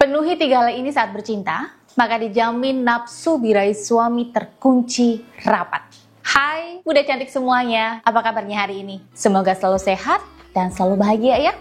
Penuhi 3 hal ini saat bercinta, maka dijamin nafsu birahi suami terkunci rapat. Hai, Bunda cantik semuanya, apa kabarnya hari ini? Semoga selalu sehat dan selalu bahagia ya.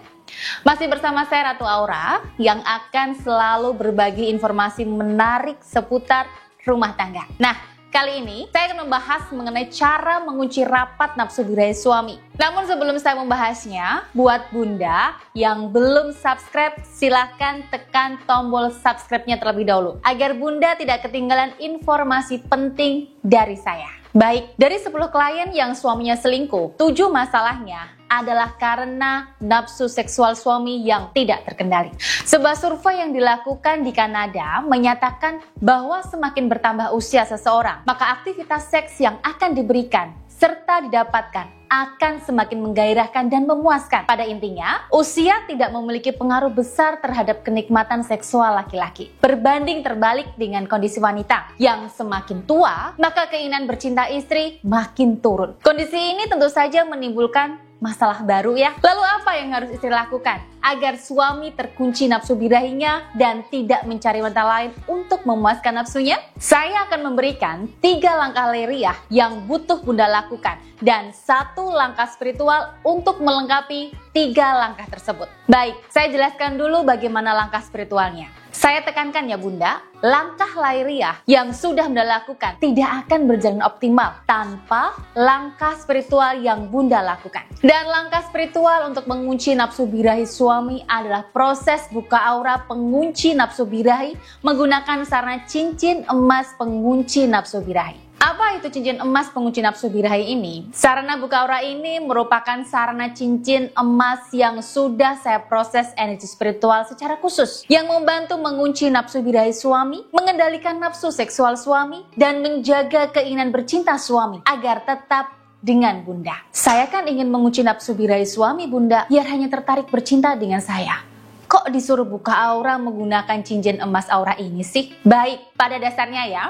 Masih bersama saya Ratu Aura yang akan selalu berbagi informasi menarik seputar rumah tangga. Nah, kali ini saya akan membahas mengenai cara mengunci rapat nafsu birahi suami. Namun sebelum saya membahasnya, buat Bunda yang belum subscribe, silahkan tekan tombol subscribe-nya terlebih dahulu agar Bunda tidak ketinggalan informasi penting dari saya. Baik, dari 10 klien yang suaminya selingkuh, 7 masalahnya adalah karena nafsu seksual suami yang tidak terkendali. Sebuah survei yang dilakukan di Kanada menyatakan bahwa semakin bertambah usia seseorang, maka aktivitas seks yang akan diberikan serta didapatkan akan semakin menggairahkan dan memuaskan. Pada intinya, usia tidak memiliki pengaruh besar terhadap kenikmatan seksual laki-laki. Berbanding terbalik dengan kondisi wanita yang semakin tua, maka keinginan bercinta istri makin turun. Kondisi ini tentu saja menimbulkan masalah baru ya. Lalu apa yang harus istri lakukan agar suami terkunci nafsu birahinya dan tidak mencari wanita lain untuk memuaskan nafsunya? Saya akan memberikan 3 langkah leriah yang butuh Bunda lakukan dan 1 langkah spiritual untuk melengkapi 3 langkah tersebut. Baik, saya jelaskan dulu bagaimana langkah spiritualnya. Saya tekankan ya Bunda, langkah lahiriah yang sudah Bunda lakukan tidak akan berjalan optimal tanpa langkah spiritual yang Bunda lakukan. Dan langkah spiritual untuk mengunci nafsu birahi suami adalah proses buka aura pengunci nafsu birahi menggunakan sarana cincin emas pengunci nafsu birahi. Apa itu cincin emas pengunci nafsu birahi ini? Sarana buka aura ini merupakan sarana cincin emas yang sudah saya proses energi spiritual secara khusus yang membantu mengunci nafsu birahi suami, mengendalikan nafsu seksual suami, dan menjaga keinginan bercinta suami agar tetap dengan Bunda. Saya kan ingin mengunci nafsu birahi suami Bunda biar hanya tertarik bercinta dengan saya. Kok disuruh buka aura menggunakan cincin emas aura ini sih? Baik, pada dasarnya ya,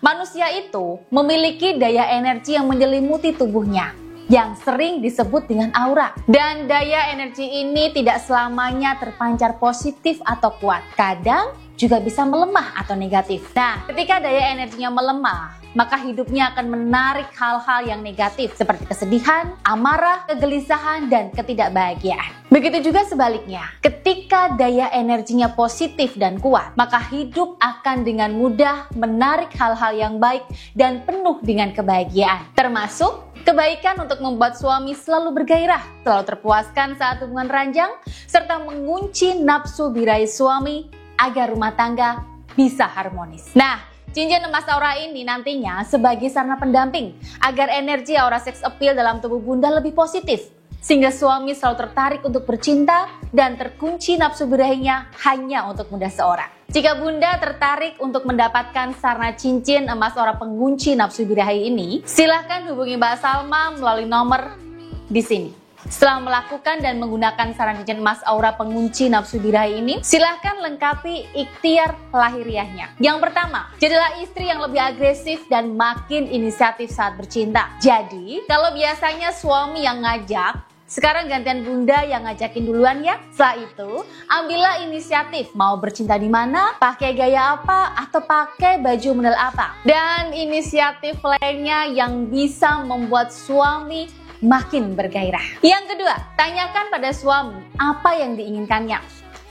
manusia itu memiliki daya energi yang menyelimuti tubuhnya yang sering disebut dengan aura. Dan daya energi ini tidak selamanya terpancar positif atau kuat. Kadang juga bisa melemah atau negatif. Nah, ketika daya energinya melemah, maka hidupnya akan menarik hal-hal yang negatif seperti kesedihan, amarah, kegelisahan, dan ketidakbahagiaan. Begitu juga sebaliknya, ketika daya energinya positif dan kuat, maka hidup akan dengan mudah menarik hal-hal yang baik dan penuh dengan kebahagiaan. Termasuk kebaikan untuk membuat suami selalu bergairah, selalu terpuaskan saat hubungan ranjang, serta mengunci nafsu birahi suami agar rumah tangga bisa harmonis. Nah, cincin emas aura ini nantinya sebagai sarana pendamping agar energi aura sex appeal dalam tubuh Bunda lebih positif, sehingga suami selalu tertarik untuk bercinta dan terkunci nafsu birahinya hanya untuk Bunda seorang. Jika Bunda tertarik untuk mendapatkan sarana cincin emas aura pengunci nafsu birahi ini, silahkan hubungi Mbak Salma melalui nomor di sini. Setelah melakukan dan menggunakan sarana cincin emas aura pengunci nafsu birahi ini, silahkan lengkapi ikhtiar lahiriahnya. Yang pertama, jadilah istri yang lebih agresif dan makin inisiatif saat bercinta. Jadi, kalau biasanya suami yang ngajak, sekarang gantian Bunda yang ngajakin duluan ya. Setelah itu, ambillah inisiatif mau bercinta di mana, pakai gaya apa, atau pakai baju model apa. Dan inisiatif lainnya yang bisa membuat suami makin bergairah. Yang kedua, tanyakan pada suami apa yang diinginkannya.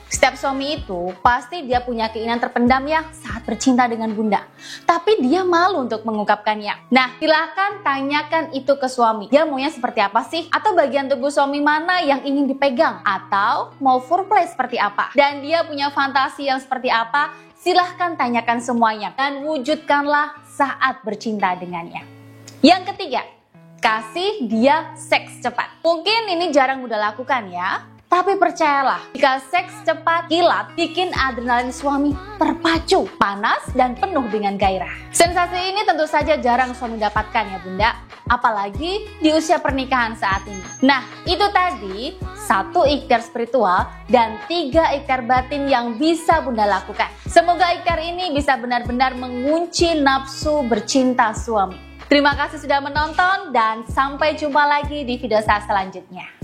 Setiap suami itu pasti dia punya keinginan terpendam ya saat bercinta dengan Bunda. Tapi dia malu untuk mengungkapkannya. Nah, silakan tanyakan itu ke suami. Dia maunya seperti apa sih? Atau bagian tubuh suami mana yang ingin dipegang? Atau mau foreplay seperti apa? Dan dia punya fantasi yang seperti apa? Silahkan tanyakan semuanya. Dan wujudkanlah saat bercinta dengannya. Yang ketiga, kasih dia seks cepat. Mungkin ini jarang Bunda lakukan ya, tapi percayalah, jika seks cepat kilat bikin adrenalin suami terpacu, panas, dan penuh dengan gairah. Sensasi ini tentu saja jarang suami dapatkan ya Bunda, apalagi di usia pernikahan saat ini. Nah, itu tadi 1 ikhtiar spiritual dan 3 ikhtiar batin yang bisa Bunda lakukan. Semoga ikhtiar ini bisa benar-benar mengunci nafsu bercinta suami. Terima kasih sudah menonton dan sampai jumpa lagi di video saya selanjutnya.